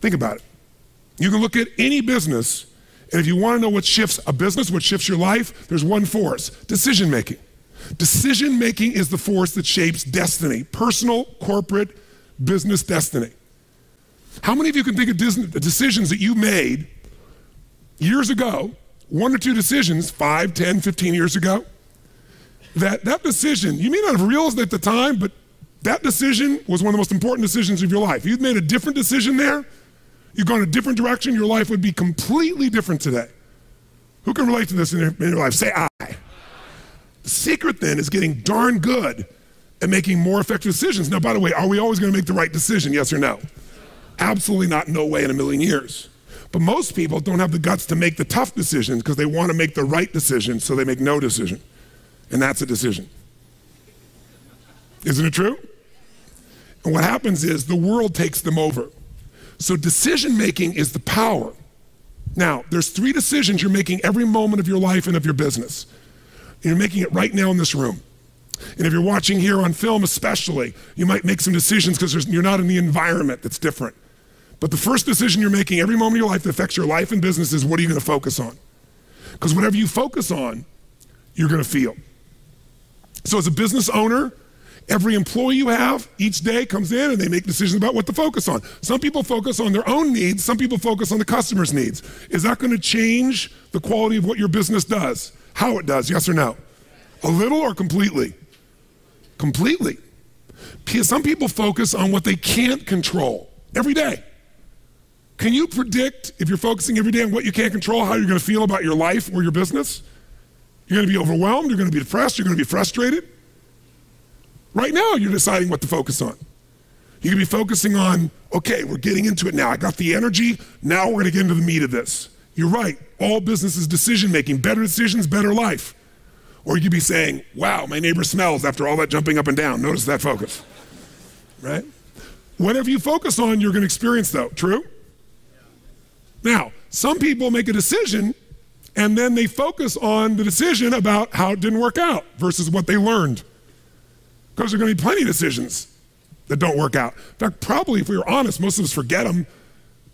Think about it. You can look at any business, and if you want to know what shifts a business, what shifts your life, there's one force: decision making. Decision making is the force that shapes destiny, personal, corporate, business destiny. How many of you can think of decisions that you made years ago, 1 or 2 decisions, 5, 10, 15 years ago, that decision, you may not have realized it at the time, but that decision was one of the most important decisions of your life. If you'd made a different decision there, you've gone a different direction, your life would be completely different today. Who can relate to this in your life? Say I. The secret then is getting darn good at making more effective decisions. Now, by the way, are we always going to make the right decision, yes or no? Absolutely not, no way in a million years. But most people don't have the guts to make the tough decisions because they want to make the right decision, so they make no decision. And that's a decision. Isn't it true? And what happens is the world takes them over. So decision making is the power. Now, there's 3 decisions you're making every moment of your life and of your business. And you're making it right now in this room. And if you're watching here on film especially, you might make some decisions because you're not in the environment that's different. But the first decision you're making every moment of your life that affects your life and business is, what are you going to focus on? Because whatever you focus on, you're going to feel. So as a business owner, every employee you have each day comes in and they make decisions about what to focus on. Some people focus on their own needs, some people focus on the customer's needs. Is that going to change the quality of what your business does? How it does, yes or no? A little or completely? Completely. Some people focus on what they can't control every day. Can you predict, if you're focusing every day on what you can't control, how you're going to feel about your life or your business? You're going to be overwhelmed, you're going to be depressed, you're going to be frustrated. Right now, you're deciding what to focus on. You can be focusing on, okay, we're getting into it now. I got the energy, now we're going to get into the meat of this. You're right, all business is decision making. Better decisions, better life. Or you could be saying, wow, my neighbor smells after all that jumping up and down. Notice that focus, right? Whatever you focus on, you're going to experience though, true? Now, some people make a decision and then they focus on the decision about how it didn't work out versus what they learned. Because there are going to be plenty of decisions that don't work out. In fact, probably if we were honest, most of us forget them.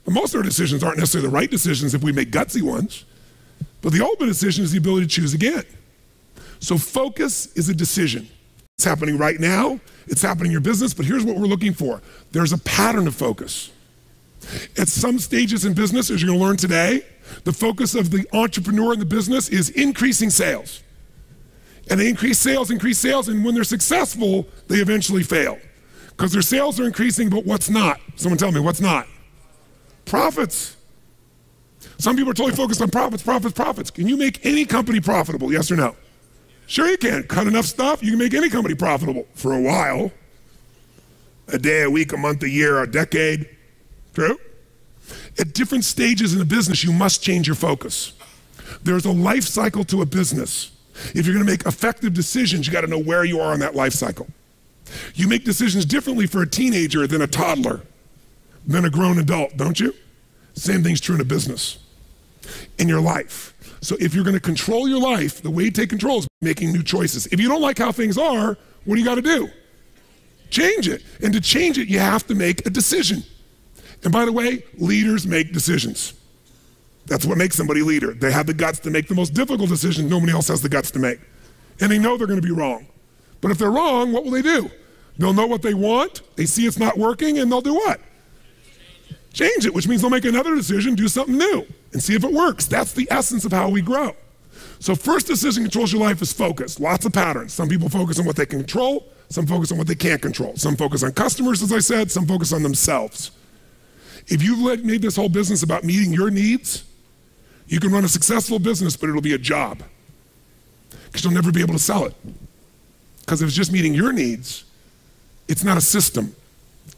But most of our decisions aren't necessarily the right decisions if we make gutsy ones. But the ultimate decision is the ability to choose again. So focus is a decision. It's happening right now. It's happening in your business. But here's what we're looking for. There's a pattern of focus. At some stages in business, as you're going to learn today, the focus of the entrepreneur in the business is increasing sales. And they increase sales, and when they're successful, they eventually fail. Because their sales are increasing, but what's not? Someone tell me, what's not? Profits. Some people are totally focused on profits, profits, profits. Can you make any company profitable, yes or no? Sure you can. Cut enough stuff, you can make any company profitable for a while. A day, a week, a month, a year, a decade. True? At different stages in the business, you must change your focus. There's a life cycle to a business. If you're going to make effective decisions, you got to know where you are on that life cycle. You make decisions differently for a teenager than a toddler, than a grown adult, don't you? Same thing's true in a business, in your life. So if you're going to control your life, the way you take control is making new choices. If you don't like how things are, what do you got to do? Change it. And to change it, you have to make a decision. And by the way, leaders make decisions. That's what makes somebody a leader. They have the guts to make the most difficult decision nobody else has the guts to make. And they know they're going to be wrong. But if they're wrong, what will they do? They'll know what they want, they see it's not working, and they'll do what? Change it, which means they'll make another decision, do something new, and see if it works. That's the essence of how we grow. So first decision controls your life is focus. Lots of patterns. Some people focus on what they can control, some focus on what they can't control. Some focus on customers, as I said, some focus on themselves. If you've made this whole business about meeting your needs, you can run a successful business, but it'll be a job. Because you'll never be able to sell it. Because if it's just meeting your needs, it's not a system.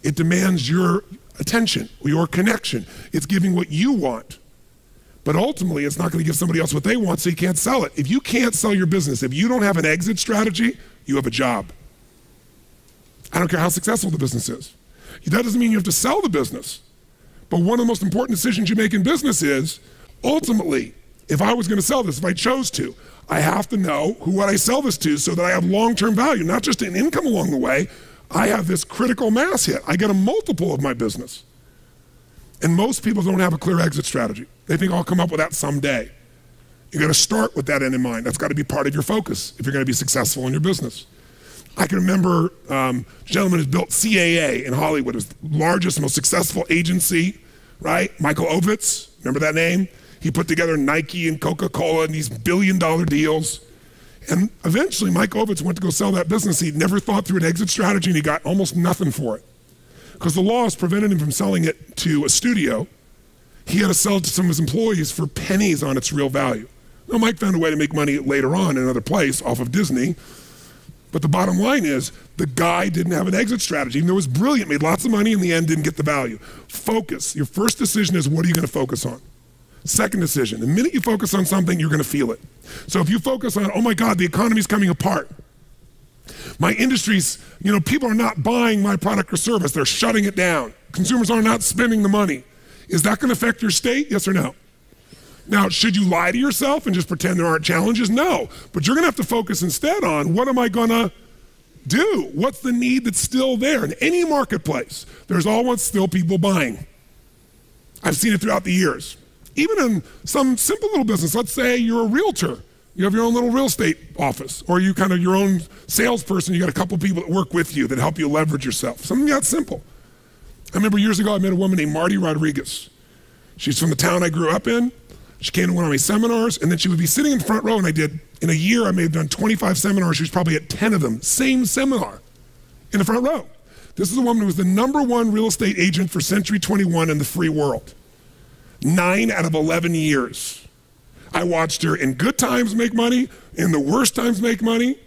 It demands your attention, your connection. It's giving what you want. But ultimately, it's not going to give somebody else what they want, so you can't sell it. If you can't sell your business, if you don't have an exit strategy, you have a job. I don't care how successful the business is. That doesn't mean you have to sell the business. But one of the most important decisions you make in business is, ultimately, if I was going to sell this, if I chose to, I have to know who would I sell this to so that I have long-term value, not just an income along the way. I have this critical mass hit. I get a multiple of my business. And most people don't have a clear exit strategy. They think, I'll come up with that someday. You gotta start with that end in mind. That's gotta be part of your focus if you're gonna be successful in your business. I can remember a gentleman who built CAA in Hollywood. It was the largest, most successful agency, right? Michael Ovitz, remember that name? He put together Nike and Coca-Cola and these billion-dollar deals. And eventually, Mike Ovitz went to go sell that business. He'd never thought through an exit strategy, and he got almost nothing for it. Because the laws prevented him from selling it to a studio. He had to sell it to some of his employees for pennies on its real value. Now, Mike found a way to make money later on in another place off of Disney. But the bottom line is, the guy didn't have an exit strategy. Even though it was brilliant, made lots of money, in the end didn't get the value. Focus. Your first decision is, what are you going to focus on? Second decision, the minute you focus on something, you're gonna feel it. So if you focus on, oh my God, the economy's coming apart. My industry's, people are not buying my product or service, they're shutting it down. Consumers are not spending the money. Is that gonna affect your state, yes or no? Now, should you lie to yourself and just pretend there aren't challenges? No, but you're gonna have to focus instead on, what am I gonna do? What's the need that's still there? In any marketplace, there's always still people buying. I've seen it throughout the years. Even in some simple little business, let's say you're a realtor, you have your own little real estate office, or you kind of your own salesperson, you got a couple people that work with you that help you leverage yourself. Something that simple. I remember years ago, I met a woman named Marty Rodriguez. She's from the town I grew up in. She came to one of my seminars, and then she would be sitting in the front row, and in a year, I may have done 25 seminars. She was probably at 10 of them, same seminar, in the front row. This is a woman who was the #1 real estate agent for Century 21 in the free world. 9 out of 11 years. I watched her in good times make money, in the worst times make money.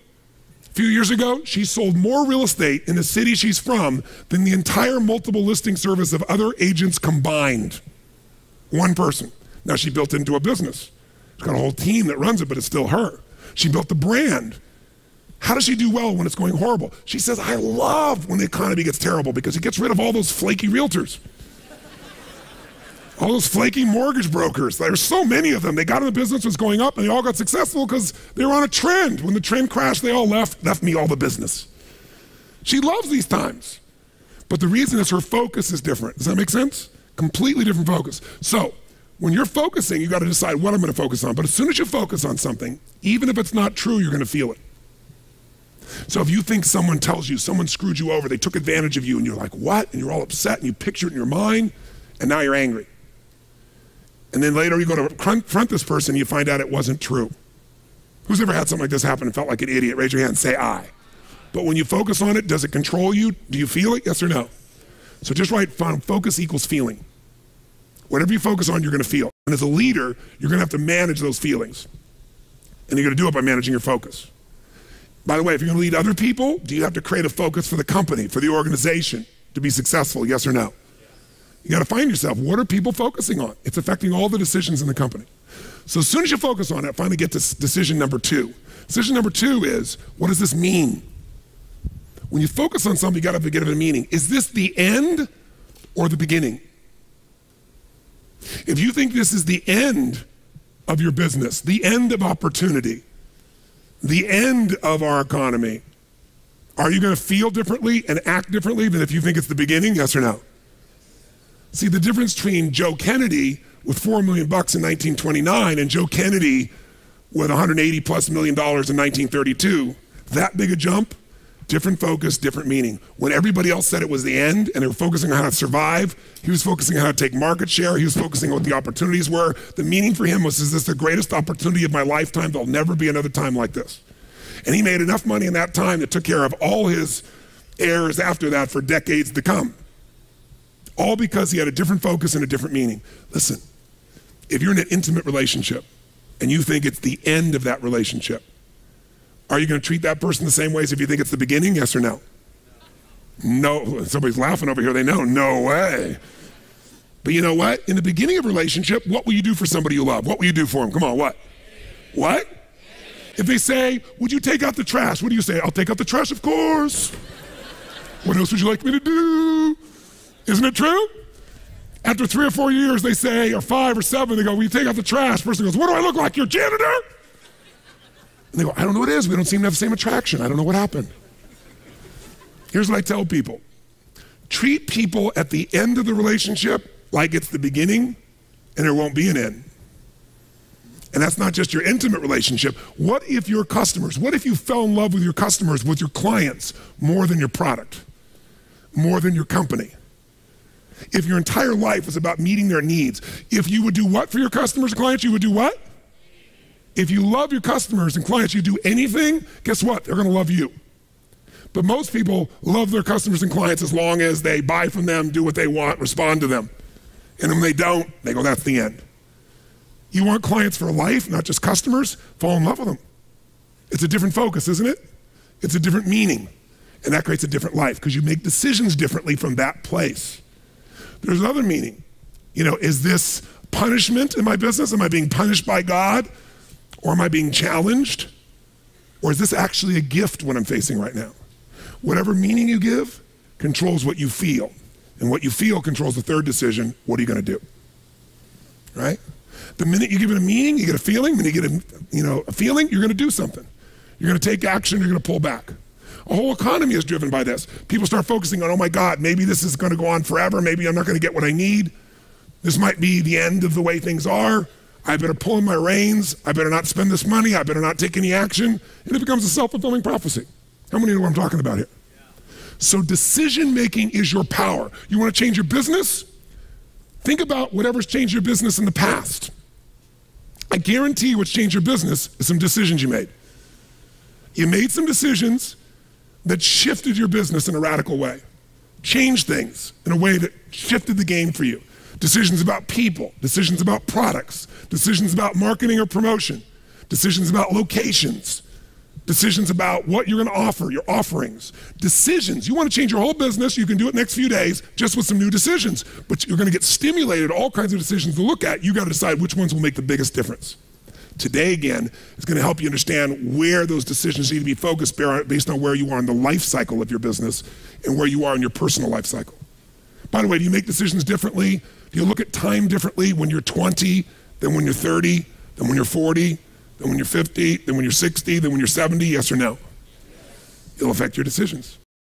A few years ago, she sold more real estate in the city she's from than the entire multiple listing service of other agents combined. One person. Now she built into a business. She's got a whole team that runs it, but it's still her. She built the brand. How does she do well when it's going horrible? She says, I love when the economy gets terrible because it gets rid of all those flaky realtors. All those flaky mortgage brokers. There's so many of them. They got in the business, was going up, and they all got successful because they were on a trend. When the trend crashed, they all left me all the business. She loves these times. But the reason is her focus is different. Does that make sense? Completely different focus. So when you're focusing, you got to decide what I'm going to focus on. But as soon as you focus on something, even if it's not true, you're going to feel it. So if you think someone tells you, someone screwed you over, they took advantage of you, and you're like, what? And you're all upset, and you picture it in your mind, and now you're angry. And then later you go to confront this person and you find out it wasn't true. Who's ever had something like this happen and felt like an idiot? Raise your hand and say I. But when you focus on it, does it control you? Do you feel it? Yes or no? So just write focus equals feeling. Whatever you focus on, you're gonna feel. And as a leader, you're gonna have to manage those feelings. And you're gonna do it by managing your focus. By the way, if you're gonna lead other people, do you have to create a focus for the company, for the organization to be successful? Yes or no? You got to find yourself, what are people focusing on? It's affecting all the decisions in the company. So as soon as you focus on it, finally get to decision number 2. Decision number 2 is, what does this mean? When you focus on something, you got to give it a meaning. Is this the end or the beginning? If you think this is the end of your business, the end of opportunity, the end of our economy, are you going to feel differently and act differently than if you think it's the beginning? Yes or no? See, the difference between Joe Kennedy with $4 million in 1929 and Joe Kennedy with $180+ million in 1932, that big a jump, different focus, different meaning. When everybody else said it was the end and they were focusing on how to survive, he was focusing on how to take market share, he was focusing on what the opportunities were. The meaning for him was, is this the greatest opportunity of my lifetime? There'll never be another time like this. And he made enough money in that time that took care of all his heirs after that for decades to come. All because he had a different focus and a different meaning. Listen, if you're in an intimate relationship and you think it's the end of that relationship, are you going to treat that person the same way as if you think it's the beginning? Yes or no? No. Somebody's laughing over here. They know. No way. But you know what? In the beginning of a relationship, what will you do for somebody you love? What will you do for them? Come on, what? What? If they say, would you take out the trash? What do you say? I'll take out the trash, of course. What else would you like me to do? Isn't it true? After 3 or 4 years, they say, or 5 or 7, they go, will you take out the trash? Person goes, what do I look like, your janitor? And they go, I don't know what it is. We don't seem to have the same attraction. I don't know what happened. Here's what I tell people. Treat people at the end of the relationship like it's the beginning and there won't be an end. And that's not just your intimate relationship. What if your customers, what if you fell in love with your customers, with your clients, more than your product, more than your company? If your entire life was about meeting their needs, if you would do what for your customers and clients, you would do what? If you love your customers and clients, you do anything, guess what? They're gonna love you. But most people love their customers and clients as long as they buy from them, do what they want, respond to them. And when they don't, they go, that's the end. You want clients for life, not just customers? Fall in love with them. It's a different focus, isn't it? It's a different meaning. And that creates a different life because you make decisions differently from that place. There's another meaning. You know, is this punishment in my business? Am I being punished by God? Or am I being challenged? Or is this actually a gift what I'm facing right now? Whatever meaning you give controls what you feel. And what you feel controls the third decision. What are you going to do? Right? The minute you give it a meaning, you get a feeling. When you get a feeling, you're going to do something. You're going to take action. You're going to pull back. A whole economy is driven by this. People start focusing on, oh my God, maybe this is going to go on forever. Maybe I'm not going to get what I need. This might be the end of the way things are. I better pull in my reins. I better not spend this money. I better not take any action. And it becomes a self-fulfilling prophecy. How many know what I'm talking about here? So decision-making is your power. You want to change your business? Think about whatever's changed your business in the past. I guarantee what's changed your business is some decisions you made. You made some decisions that shifted your business in a radical way, changed things in a way that shifted the game for you. Decisions about people, decisions about products, decisions about marketing or promotion, decisions about locations, decisions about what you're going to offer, your offerings, decisions. You want to change your whole business, you can do it next few days just with some new decisions, but you're going to get stimulated, all kinds of decisions to look at. You got to decide which ones will make the biggest difference. Today, again, is going to help you understand where those decisions need to be focused based on where you are in the life cycle of your business and where you are in your personal life cycle. By the way, do you make decisions differently? Do you look at time differently when you're 20 than when you're 30, than when you're 40, than when you're 50, than when you're 60, than when you're 70, yes or no? It'll affect your decisions.